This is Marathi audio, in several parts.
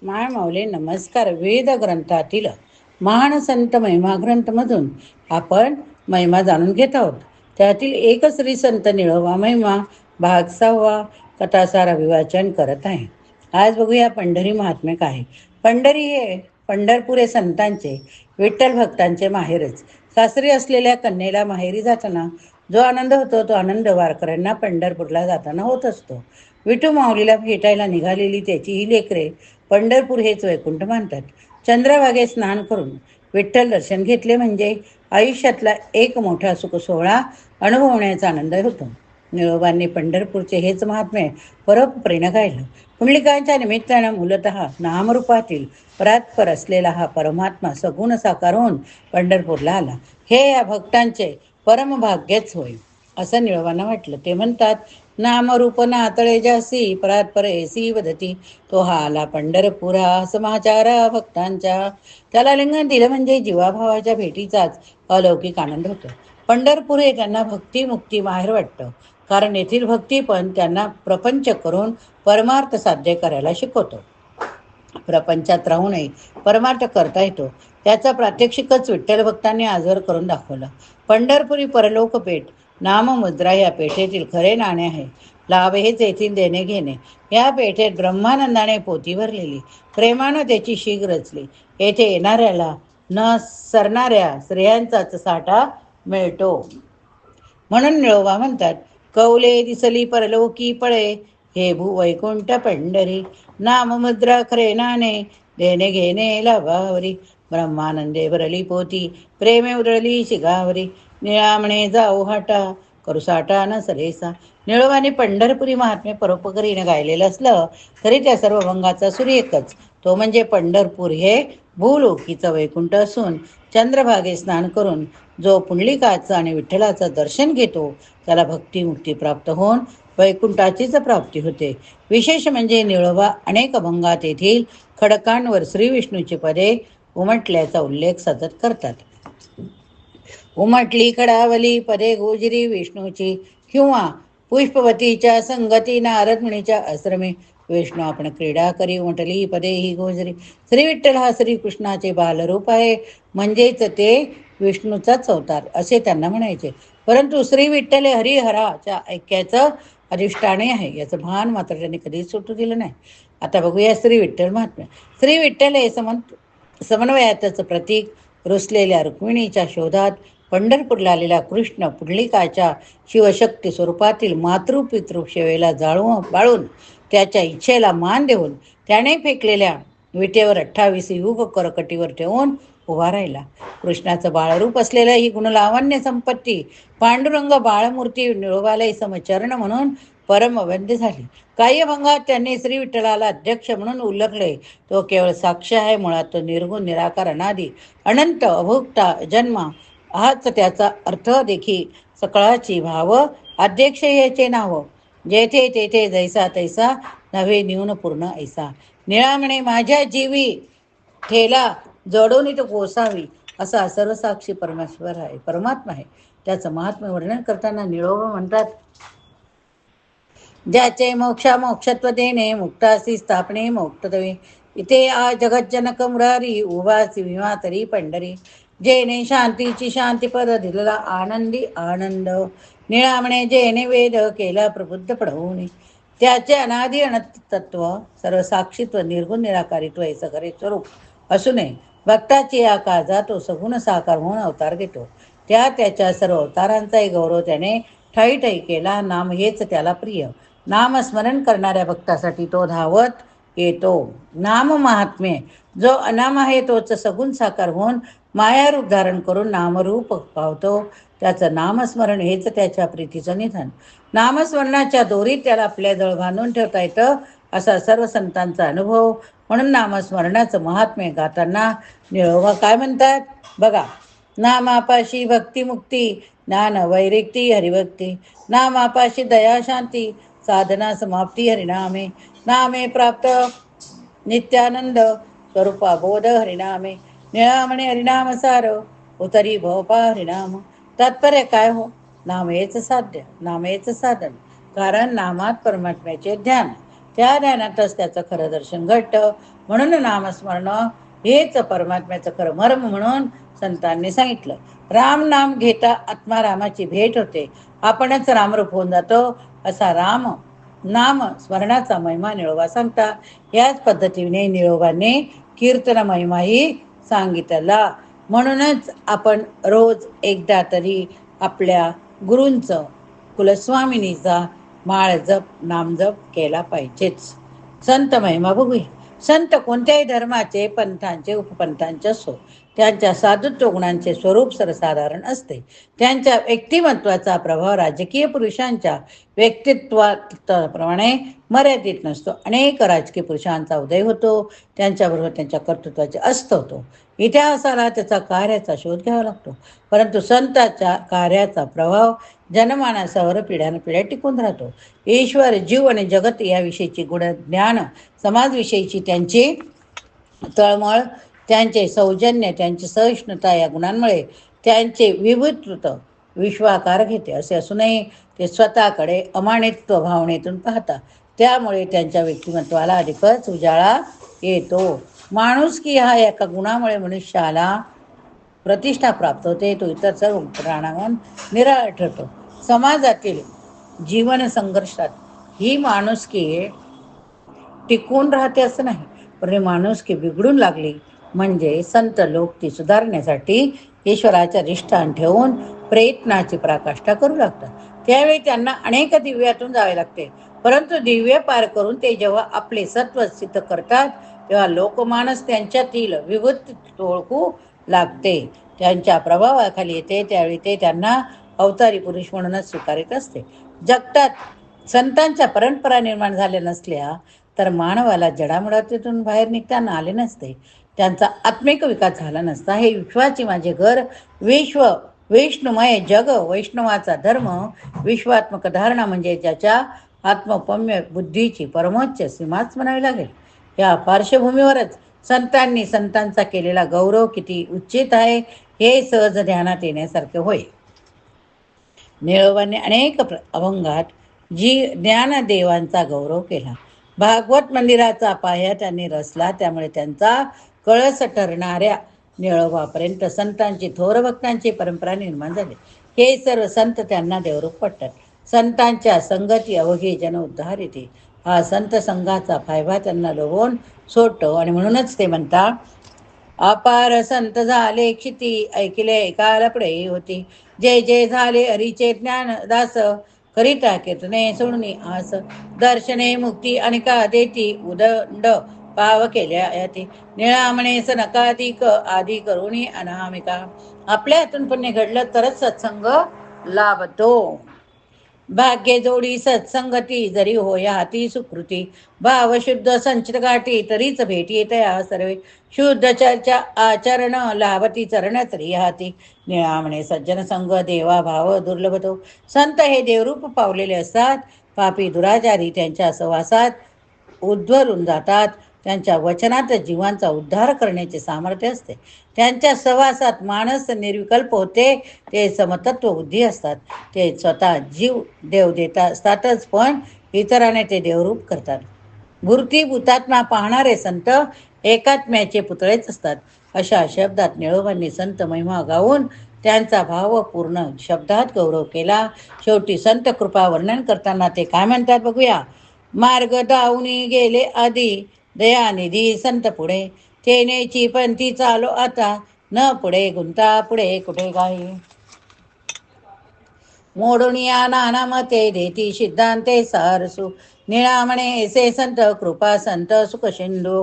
माय माऊली नमस्कार. वेद ग्रंथातील महान संत महिमा ग्रंथमधून आपण महिमा जाणून घेत आहोत. त्यातील एक श्री संत निळोबा महिमा भाग 6 कथासार अभिवाचन करत आहे. आज बघूया पंढरी महात्म्य काय. पंढरी हे पंढरपूर हे संतांचे विठ्ठल भक्तांचे माहेरच. सासरी असलेल्या कन्येला माहेरी जाताना जो आनंद होतो तो आनंद वारकऱ्यांना पंढरपूरला जाताना होत असतो. विठू माऊलीला भेटायला निघालेली त्याची ही लेकरे पंढरपूर हेच वैकुंठ मानतात. चंद्रभागेत स्नान करून विठ्ठल दर्शन घेतले म्हणजे आयुष्यातला एक मोठा सुख सोहळा अनुभवण्याचा आनंद होतो. निळोबांनी पंढरपूरचे हेच महात्म्य परोपरीनं गायलं. पुंडलिकांच्या निमित्तानं मूलतः नामरूपातील परात्पर असलेला हा परमात्मा सगुण साकार होऊन पंढरपूरला आला. हे या भक्तांचे परमभाग्यच होय असं निळोबांना वाटलं. ते म्हणतात, नामरूप नातळे जासी परात्पर एसी वदती, तो हा आला पंढरपुरा समाचारा भक्तांच्या. त्याला लिंगण दिलं म्हणजे जीवाभावाच्या भेटीचाच अलौकिक आनंद होतो. पंढरपूर हे त्यांना भक्ती मुक्ती माहेर वाटतं, कारण येथील भक्ती पण त्यांना प्रपंच करून परमार्थ साध्य करायला शिकवतो. प्रपंचात राहूनही परमार्थ करता येतो त्याचा प्रात्यक्षिकच विठ्ठल भक्तांनी आजवर करून दाखवलं. पंढरपुरी परलोक पेठ नाममुद्रा या पेठेतील खरे नाणे आहे. लाभ हेच येथील देणे घेणे. या पेठेत ब्रह्मानंदाने पोती भरलेली, प्रेमानं त्याची शीग रचली. येथे येणाऱ्याला न सरणाऱ्या श्रेयांचाच साठा मिळतो. म्हणून निळोबा म्हणतात, कौले दिसली परलोकी पळे, हे भूवैकुंठ पंढरी, नाममुद्रा खरे नाणे, देणे घेणे लाभावरी, ब्रह्मानंदे भरली पोती, प्रेमे उधळली शिगावरी, निळामणे जाऊ हाटा, करू साठा न सरेसा. निळोबाने पंढरपुरी महात्म्य परोपकारीने गायलेलं असलं तरी त्या सर्व भंगाचा सूर एकच, तो म्हणजे पंढरपूर हे भूलोकीचं वैकुंठ असून चंद्रभागे स्नान करून जो पुंडलिकाचं आणि विठ्ठलाचं दर्शन घेतो त्याला भक्ती मुक्ती प्राप्त होऊन वैकुंठाचीच प्राप्ती होते. विशेष म्हणजे निळोबा अनेक भंगात येथील खडकांवर श्री विष्णूची पदे उमटल्याचा उल्लेख सतत करतात. उमटली खडावली पदे गोजरी विष्णूची, किंवा पुष्पवतीच्या संगती नारद मुनीच्या आश्रमे विष्णू आपण क्रीडा करी उमटली पदे ही गोजरी. श्री विठ्ठल हा श्रीकृष्णाचे बालरूप आहे, म्हणजेच ते विष्णूचाच अवतार असे त्यांना म्हणायचे. परंतु श्री विठ्ठल हे हरिहराच्या ऐक्याचं अधिष्ठाने आहे याचं भान मात्र त्यांनी कधीच सुटू दिलं नाही. आता बघूया श्री विठ्ठल महात्म्य. श्री विठ्ठल हे समन्वयातच प्रतीक. रुसलेल्या रुक्मिणीच्या शोधात पंढरपूरला आलेला कृष्ण पुंडलिकाच्या शिवशक्ती स्वरूपातील मातृपितृ सेवेला बाळून त्याच्या इच्छेला मान देऊन त्याने फेकलेल्या विटेवर 28 युग करकटीवर ठेवून उभा राहिला. कृष्णाचं बाळरूप असलेलं ही गुणलावण्य संपत्ती पांडुरंग बाळमूर्ती निळोबालाही समचरण म्हणून परमवंद्य झाली. काही भंगात त्यांनी श्री विठ्ठलाला अध्यक्ष म्हणून उल्लेखले. तो केवळ साक्ष आहे, मुळात तो निर्गुण निराकार अनादी अनंत अभुक्ता जन्मा हाच त्याचा अर्थ देखी सकळाची भाव. अध्यक्ष याचे नाव, जेथे तेथे जैसा तैसा नव्हे न्यून पूर्ण ऐसा. निळामणे माझ्या जीवी ठेला जडून तो कोसावी, असा सर्वसाक्षी परमेश्वर आहे, परमात्मा आहे. त्याचं महात्म्य वर्णन करताना निळोबा म्हणतात, ज्याचे मोक्षत्व देणे मुक्तासी स्थापने मोक्तवे, इथे आ जगज्जनक मुरारी उभासी विमा तरी पंढरी, जेने शांतीची शांतीपद दिलेला आनंदी आनंद, निळामणे जेने वेद केला प्रबुद्ध पडवून, त्याचे अनादि अनंत तत्व सर्वसाक्षित्व निर्गुण निराकारित्व हे सगळे स्वरूप असूनही भक्ताची या काळजात तो सगुण साकार होऊन अवतार घेतो. त्याच्या सर्व अवतारांचाही गौरव त्याने ठाई ठाई केला. नाम हेच त्याला प्रिय. नामस्मरण करणाऱ्या भक्तासाठी तो धावत येतो. नाम महात्म्य, जो अनाम आहे तोच सगुण साकार होऊन मायारूप धारण करून नामरूप पावतो. त्याचं नामस्मरण हेच त्याच्या प्रीतीचं निधन. नामस्मरणाच्या दोरीत त्याला आपल्याजवळ बांधून ठेवता येतं असा सर्व संतांचा अनुभव. म्हणून नामस्मरणाचं महात्म्य गाताना निळोबा काय म्हणतात बघा. नामापाशी भक्ती मुक्ती, ज्ञान वैरिक्ती हरिभक्ती, नामापाशी दया शांती, साधना समाप्ती हरिनामे, नामे प्राप्त नित्यानंद, स्वरूपा बोध हरिनामे, निळामणे हरिनाम सार, उतरी भोपा हरिनाम. तात्पर्य काय हो, नाम हेच साध्य, नाम हेच साधन. कारण नामात परमात्म्याचे ध्यान, त्या ध्यानातच त्याचं खरं दर्शन घडतं. म्हणून नामस्मरण हेच परमात्म्याचं खरं मर्म म्हणून संतांनी सांगितलं. राम नाम घेता आत्मा रामाची भेट होते, आपणच रामरूप होऊन जातो, असा राम नाम स्मरणाचा महिमा निळोबा सांगता. याच पद्धतीने निळोबाने कीर्तन महिमाही सांगितला. म्हणूनच आपण रोज एकदा तरी आपल्या गुरूंचं, कुलस्वामिनीचा माळ जप नामजप केला पाहिजेच. संत महिमा बघूया. संत कोणत्याही धर्माचे, पंथांचे, उपपंथांचे असो, त्यांच्या साधुत्व गुणांचे स्वरूप सर्वसाधारण असते. त्यांच्या व्यक्तिमत्वाचा प्रभाव राजकीय पुरुषांच्या व्यक्तित्वाप्रमाणे मर्यादित नसतो. अनेक राजकीय पुरुषांचा उदय होतो, त्यांच्याबरोबर त्यांच्या कर्तृत्वाचे अस्त होतो. इतिहासाला त्याचा कार्याचा शोध घ्यावा लागतो, परंतु संतांच्या कार्याचा प्रभाव जनमानसावर पिढ्यानपिढ्या टिकून राहतो. ईश्वर, जीव आणि जगत याविषयीची गुण ज्ञान, समाजविषयीची त्यांची तळमळ, त्यांचे सौजन्य, त्यांची सहिष्णुता या गुणांमुळे त्यांचे विभूत्व विश्वाकार घेते. असे असूनही ते स्वतःकडे अमानित्व भावनेतून पाहतात. त्यामुळे त्यांच्या व्यक्तिमत्वाला अधिकच उजाळा येतो. माणुसकी हा एका गुणामुळे मनुष्याला प्रतिष्ठा प्राप्त होते, तो इतर सर्व प्राणांहून निराळा ठरतो. समाजातील जीवन संघर्षात ही माणुसकी टिकून राहते असं नाही, पण माणुसकी बिघडून लागली म्हणजे संत लोक ती सुधारण्यासाठी ईश्वराच्या अधिष्ठान ठेवून प्रयत्नाची पराकाष्ठा करू लागतात. त्यावेळी त्यांना अनेक दिव्यातून जावे लागते, परंतु दिव्य पार करून ते जेव्हा आपले सत्व सिद्ध करतात, तेव्हा लोकमानस त्यांच्यातील विभूत ओळखू लागते, त्यांच्या प्रभावाखाली येते. त्यावेळी ते त्यांना अवतारी पुरुष म्हणूनच स्वीकारित असते. जगतात संतांच्या परंपरा निर्माण झाल्या नसल्या तर मानवाला जडामुळातून बाहेर निघताना आले नसते, त्यांचा आत्मिक विकास झाला नसता. हे विश्वाचे माझे घर, विश्व विष्णुमय जग, वैष्णवाचा धर्म, विश्वात्मक धारणा म्हणजे ज्याच्या आत्मपम्य बुद्धीची परमोच्च सीमाच म्हणावी लागेल. या पार्श्वभूमीवरच संतांनी संतांचा केलेला गौरव किती उचित आहे हे सहज ध्यानात येण्यासारखे होय. निळोबाने अनेक अभंगात ज्ञानदेवांचा गौरव केला. भागवत मंदिराचा पाया त्यांनी रचला, त्यामुळे त्यांचा कळस ठरणाऱ्या निळोबापर्यंत संतांची, थोर भक्तांची परंपरा निर्माण झाली. हे सर्व संत त्यांना देवरूप पडतात. संतांच्या संगती अवघी जन उद्धार येते. हा संत संघाचा फायदा त्यांना लोभवून सोडतो आणि म्हणूनच ते म्हणतात, अपार संत झाले क्षिती, ऐकले कालपडे होती, जय जय झाले हरीचे ज्ञान दास, करिता कीर्तने सोडणी आस, दर्शने मुक्ती अनिका देती, उदंड पाव केल्या याती, निळामणे सनकाधिक आदी करुणी अनामिका. आपल्या हातून पुण्य घडलं तरच सत्संग लाभतो. भाग्य जोडी सत्संगती, जरी होया हाती सुकृती, भाव शुद्ध संचित गाठी, तरीच भेटी तया सर्वे, शुद्ध चर्चा आचरण लाभती चरण तरी हाती, निळामणे सज्जन संग देवा भाव दुर्लभतो. संत हे देवरूप पावलेले असतात. पापी दुराचारी त्यांच्या सहवासात उद्ध्वरून जातात. त्यांच्या वचनात जीवांचा उद्धार करण्याचे सामर्थ्य असते. त्यांच्या सहवासात माणस निर्विकल्प होते. ते समतत्व बुद्धी असतात. ते स्वतः जीव देव देता असतातच, पण इतरांना ते देवरूप करतात. मूर्ती भूतात्मा पाहणारे संत एकात्म्याचे पुतळेच असतात. अशा शब्दात निळोबांनी संत महिमा गाऊन त्यांचा भावपूर्ण शब्दात गौरव केला. शेवटी संत कृपा वर्णन करताना ते काय म्हणतात बघूया. मार्ग दावणी गेले आधी, दयानिधी संत पुढे, तेनेची पंथी चालो आता, न पुढे गुंता पुढे कुठे गाई. मोडुनिया नाना मते देती सिद्धांते सारसू, निळामणे ऐसे संत कृपा संत सुख सिंधू.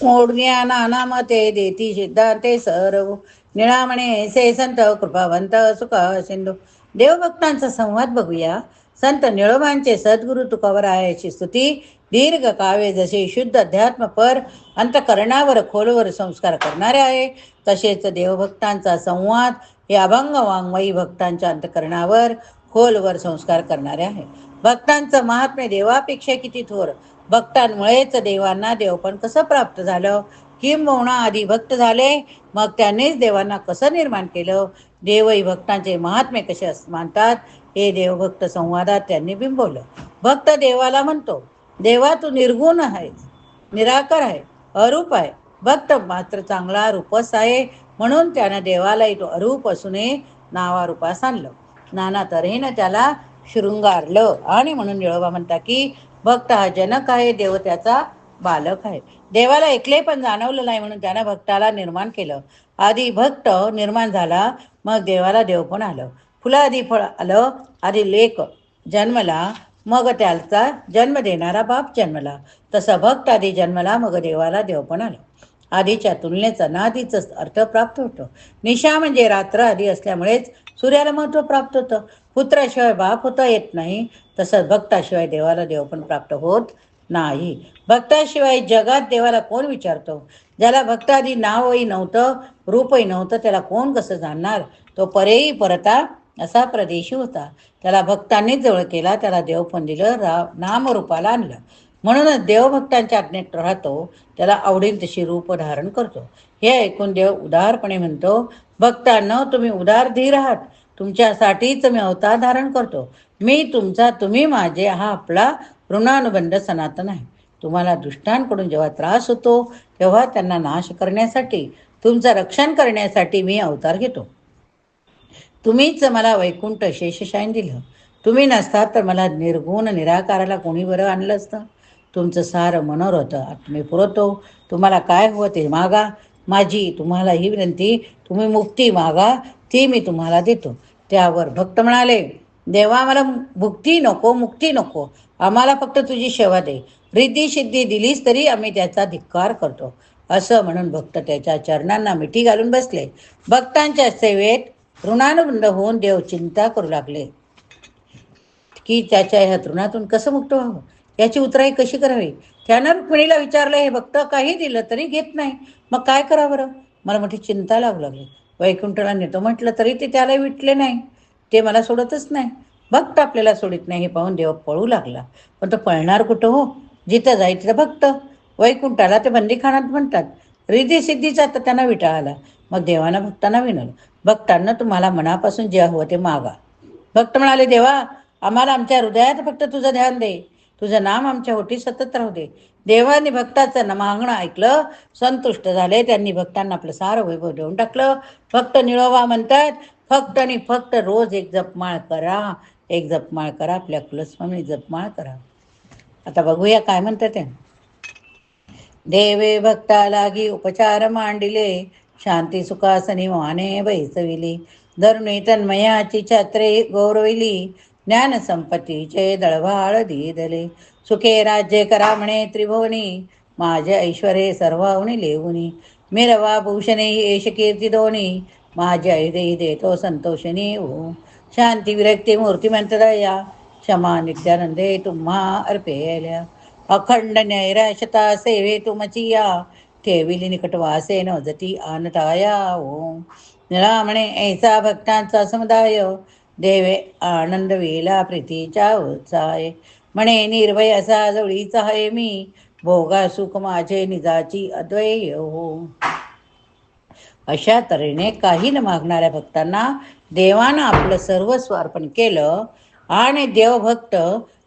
मोडुनिया नाना मते देती सिद्धांते सरवू, निळामणे ऐसे संत कृपावंत सुख सिंधू. देवभक्तांचा संवाद बघूया. संत निळोबांचे सद्गुरू तुकोबरायाची स्तुती दीर्घ काव्य जसे शुद्ध अध्यात्म पर अंतकरणावर खोलवर संस्कार करणारे आहे, तसेच देवभक्तांचा संवाद हे अभंग वाङ्मयी भक्तांच्या अंतकरणावर खोलवर संस्कार करणारे आहे. भक्तांचं महात्म्य देवापेक्षा किती थोर, भक्तांमुळेच देवांना देवपण कसं प्राप्त झालं, किंबहुना आधी भक्त झाले मग त्यांनीच देवांना कसं निर्माण केलं, देवही भक्तांचे महात्म्य कसे मानतात हे देवभक्त संवादात त्यांनी बिंबवलं. भक्त देवाला म्हणतो, देवा तू निर्गुण आहेस, निराकार आहे, अरूप आहे. भक्त मात्र चांगला रूपस आहे, म्हणून त्यानं देवालाही तो अरूप असूनही नावारूपास आणलं. नाना तऱ्हेनं त्याला शृंगारलं. आणि म्हणून निळोबा म्हणता की भक्त हा जनक आहे, देव त्याचा बालक आहे. देवाला एकले पण जाणवलं नाही, म्हणून त्यानं भक्ताला निर्माण केलं. आधी भक्त निर्माण झाला, मग देवाला देव पण आलं. फुलं आधी फळ आलं, आधी लेक जन्मला, मग त्याचा जन्म देणारा बाप जन्मला. तसा भक्त आधी जन्मला, मग देवाला देव पण आला. आधीच्या तुलनेचा नादीचा अर्थ प्राप्त होतो. निशा म्हणजे रात्र आधी असल्यामुळेच सूर्याला महत्व प्राप्त होतं. पुत्राशिवाय बाप होता येत नाही, तसंच भक्ताशिवाय देवाला देव पण प्राप्त होत नाही. भक्ताशिवाय जगात देवाला कोण विचारतो? ज्याला भक्तादी नावही नव्हतं, रूपही नव्हतं, त्याला कोण कसं जाणणार? तो परेही परता असा प्रदेशी होता. त्याला भक्तांनीच जवळ केला, त्याला देव पण दिलं, नामरूपाला आणलं. म्हणूनच देवभक्तांच्या आज्ञेत राहतो, त्याला आवडेल तशी रूप धारण करतो. हे ऐकून देव उदारपणे म्हणतो, भक्तांनो तुम्ही उदार धीर आहात, तुमच्यासाठीच मी अवतार धारण करतो. मी तुमचा, तुम्ही माझे, हा आपला ऋणानुबंध सनातन आहे. तुम्हाला दुष्टांकडून जेव्हा त्रास होतो, तेव्हा त्यांना नाश करण्यासाठी, तुमचं रक्षण करण्यासाठी मी अवतार घेतो. तुम्हीच मला वैकुंठ शेषशायन दिलं. तुम्ही नसतात तर मला निर्गुण निराकाराला कोणी बरं आणलं असतं? तुमचं सारं मनोरथ मी पुरवतो. तुम्हाला काय हवं ते मागा. माझी तुम्हाला ही विनंती, तुम्ही मुक्ती मागा, ती मी तुम्हाला देतो. त्यावर भक्त म्हणाले, देवा मला मुक्ती नको, मुक्ती नको, आम्हाला फक्त तुझी सेवा दे. रिद्धी सिद्धी दिलीस तरी आम्ही त्याचा धिक्कार करतो. असं म्हणून भक्त त्याच्या चरणांना मिठी घालून बसले. भक्तांच्या सेवेत ऋणानुबंध होऊन देव चिंता करू लागले की त्याच्या ह्या ऋणातून कसं मुक्त व्हावं, याची उतराई कशी करावी. त्यानं रुक्मिणीला विचारलं, हे भक्त काही दिलं तरी घेत नाही, मग काय करावं बरं? मला मोठी चिंता लागू लागली. वैकुंठाला नेतो म्हटलं तरी ते त्याला विटले नाही, ते मला सोडतच नाही. भक्त आपल्याला सोडित नाही हे पाहून देव पळू लागला. पण तो पळणार कुठं हो? जिथं जाईल तिथं भक्त. वैकुंठाला ते बंदीखानात म्हणतात. रिद्धी सिद्धीचा तर त्यांना विटाळ आला. मग देवानं भक्तांना विनवलं, भक्तांना तुम्हाला मनापासून जे हवं ते मागा. भक्त म्हणाले, देवा आम्हाला आमच्या हृदयात फक्त तुझं ध्यान दे, तुझं नाम आमच्या होठी सतत राहू दे. देवाने भक्ताचं मागणं ऐकलं, संतुष्ट झाले. त्यांनी भक्तांना आपलं सारं वैभव देऊन टाकलं. भक्त निळोबा म्हणतात, फक्त आणि फक्त रोज एक जपमाळ करा, एक जपमाळ करा, आपल्या कुलस्वामी जपमाळ करा. आता बघूया काय म्हणतात ते. देवे भक्ता लागी उपचार मांडिले, शांती सुखासनी माने बैसविली. धरुणी तन्मयाची छत्रे गौरविली, ज्ञान संपत्तीचे दळभाळ दिदले. सुखे राज्य करा म्हणे त्रिभुवनी, माझे ऐश्वर्ये सर्वावनी लेवुनी. मिरवा भूषणे येश कीर्ती दोनी, माझे ऐदे देतो संतोषणी हो. शांती विरक्ती मूर्तिमंत दया, क्षमा नित्यानंदे तुम्हा अर्पेल्या. अखंड नैराश्यता सेवे तुमचिया, ठेविली निकट वासे न जती आनताया ओम. निळा म्हणे ऐसा भक्तांचा समुदाय, देवे आनंद वेला प्रीतीच्या उत्साहे. म्हणे निर्भय असा जवळीचा आहे मी, भोगा सुख माझे निजाची अद्वय हो. अशा तऱ्हेने काही न मागणाऱ्या भक्तांना देवानं आपलं सर्वस्व अर्पण केलं आणि देवभक्त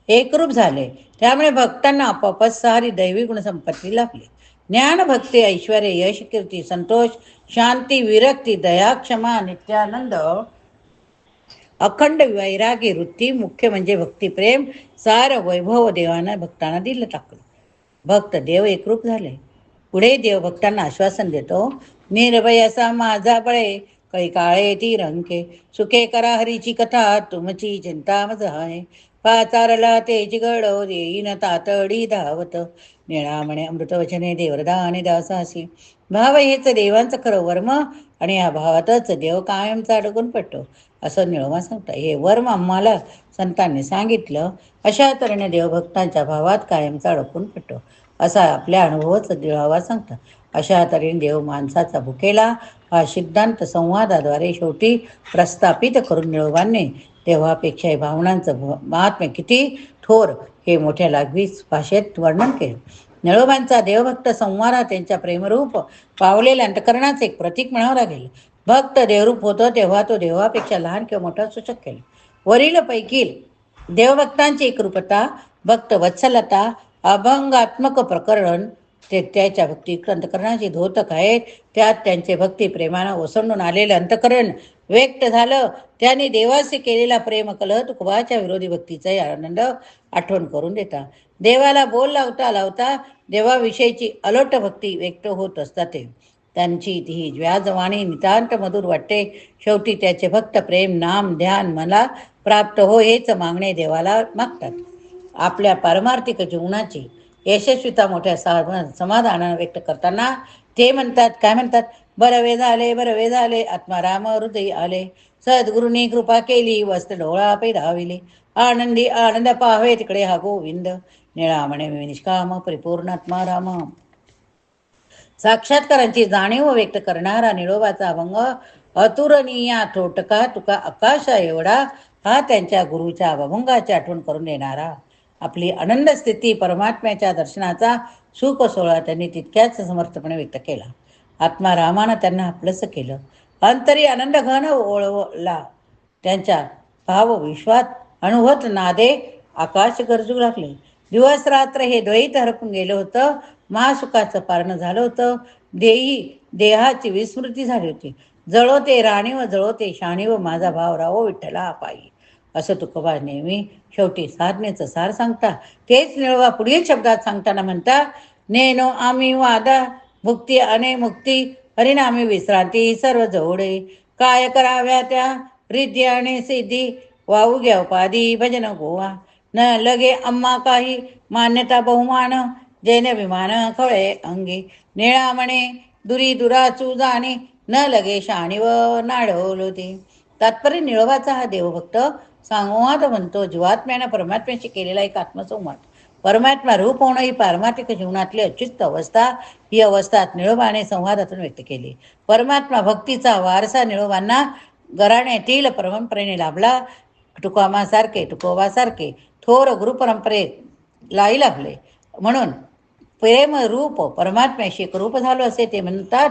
एकरूप झाले. त्यामुळे भक्तांना आपोआपच सारी दैवी गुणसंपत्ती लाभली. ज्ञान भक्ती ऐश्वर यश कीर्ती संतोष शांती विरक्ती दया क्षमा नित्यानंद अखंड वैरागी वृत्ती, मुख्य म्हणजे भक्तिप्रेम, सार वैभव देवानं भक्तांना दिलं टाकलं. भक्त देव एकरूप झाले. पुढे देव भक्तांना आश्वासन देतो, निर्भय असा माझा बळे, काही काळे ती रंके. सुखे करा हरीची कथा, तुमची चिंता मज आहे. पाचारला तेची गड देईन तातडी धावत. निळा म्हणे अमृत वचने देवरदाने दासासी. भाव हेच देवांचं खरं वर्म, आणि या भावातच देव कायमचा अडकून पडतो, असं निळोबा सांगता. हे वर्म आम्हाला संतांनी सांगितलं. अशा तऱ्हेने देवभक्तांच्या भावात कायमचा अडकून पडतो, असा आपल्या अनुभवच निळोबा सांगतात. अशा तऱ्हेने देव माणसाचा भुकेला हा सिद्धांत संवादाद्वारे शेवटी प्रस्थापित करून निळोबांनी देवापेक्षा भावनांचं महात्म्य किती थोर हे मोठ्या लागवीच भाषेत वर्णन केलं. निळोबांचा देवभक्त संवाद त्यांच्या प्रेमरूप पावलेल्या अंतकरणाचे एक प्रतीक म्हणावं लागेल. भक्त देवरूप होतो तेव्हा तो देवापेक्षा लहान किंवा मोठा असू शकेल. वरील पैकी देवभक्तांची एकरूपता, भक्त वत्सलता, अभंगात्मक प्रकरण, ते त्याच्या भक्ती अंतकरणाची द्योतक आहेत. त्यात त्यांचे भक्ती प्रेमानं ओसंडून आलेलं अंतकरण व्यक्त झालं. त्यांनी देवाशी केलेला प्रेम कलह तुकोबाच्या विरोधी भक्तीचाही आनंद आठवण करून देता. देवाला बोल लावता लावता देवाविषयीची अलोट भक्ती व्यक्त होत असतात. त्यांची ही व्याजवाणी नितांत मधुर वाटते. शेवटी त्याचे भक्त प्रेम नाम ध्यान मला प्राप्त हो हेच मागणे देवाला मागतात. आपल्या पारमार्थिक जीवनाची यशस्वीता मोठ्या समाधानानं व्यक्त करताना ते म्हणतात, काय म्हणतात? बरवे झाले, बरवे झाले, आत्माराम हृदय आले. सद्गुरूंनी कृपा केली, वस्त्र डोळा पैराविले. आनंदी आनंद पाहावे तिकडे हा गोविंद. निळामणे निष्काम परिपूर्ण आत्माराम. साक्षात्कारांची जाणीव व्यक्त करणारा निळोबाचा अभंग अतुलनीय तोटका तुका आकाशा एवढा हा त्यांच्या गुरुच्या अभंगाची आठवण करून देणारा. आपली आनंद स्थिती परमात्म्याच्या दर्शनाचा सुख सोहळा त्यांनी तितक्याच समर्थपणे व्यक्त केला. आत्मारामानं त्यांना आपलंसं केलं. अंतरी आनंद घन ओळवला. त्यांच्या भाव विश्वात अनुभवत नादे आकाश गरजू लागले. दिवस रात्र हे द्वैत हरपून गेलं होतं. महासुखाचं पारणं झालं होतं. देहाची विस्मृती झाली होती. जळोते राणीव जळोते शाणीव माझा भाव राहो विठ्ठला पायी. असं तुकोबा नेहमी शेवटी साधनेचं सार सांगता. तेच निळोबा पुढील शब्दात सांगताना म्हणता, नेनो आम्ही वादा भुक्ती अने मुक्ती हरिनामी विश्रांती सर्व जोडे. काय कराव्या त्या रिद्धी आणि सिद्धी वाहू घ्या उपाधी भजन गोवा. न लगे अम्मा काही मान्यता बहुमान जैन विमान खवळे अंगी. निळामणे दुरी दुराचू जाणे न लगे शाणीव नाडवलोती. तात्पर्य निळोबाचा हा देवभक्त संवाद म्हणतो जीवात्म्यानं परमात्म्याशी केलेला एक आत्मसंवाद. परमात्मा रूप होणं ही पारमार्थिक जीवनातली अच्युत अवस्था. ही अवस्था निळोबाने संवादातून व्यक्त केली. परमात्मा भक्तीचा वारसा निळोबांना घराण्यातील परंपरेने लाभला. तुकोबासारखे थोर गुरुपरंपरेलाही लाभले. म्हणून प्रेमरूप परमात्म्याशी एक रूप झालो असे ते म्हणतात.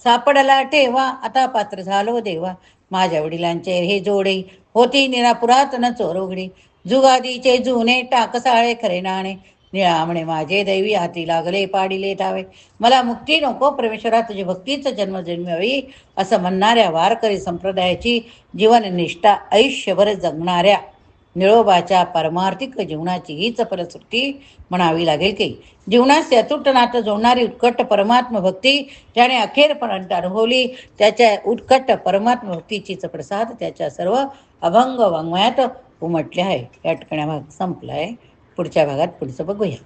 सापडला ठेवा आता पात्र झालो देवा. माझ्या वडिलांचे हे जोडे होती निरापुरात न चोरउघडी. जुगादीचे जुने टाकसाळे खरे नाणे. निळामणे माझे दैवी हाती लागले पाडिले ठावे. मला मुक्ती नको परमेश्वरा तुझी भक्तीच जन्मजन्मी हवी असं म्हणणाऱ्या वारकरी संप्रदायाची जीवननिष्ठा आयुष्यभर जगणाऱ्या निळोबाच्या पारमार्थिक जीवनाची हीच फलश्रुती म्हणावी लागेल की जीवनास अतूट नातं जोडणारी उत्कट परमात्म भक्ती त्याने अखेरपर्यंत अनुभवली. त्याच्या उत्कट परमात्म भक्तीचीच प्रसाद त्याच्या सर्व अभंग वाङ्मयात उमटले आहे. या ठिकाणी भाग संपला आहे. पुढच्या भागात पुढचं बघूया.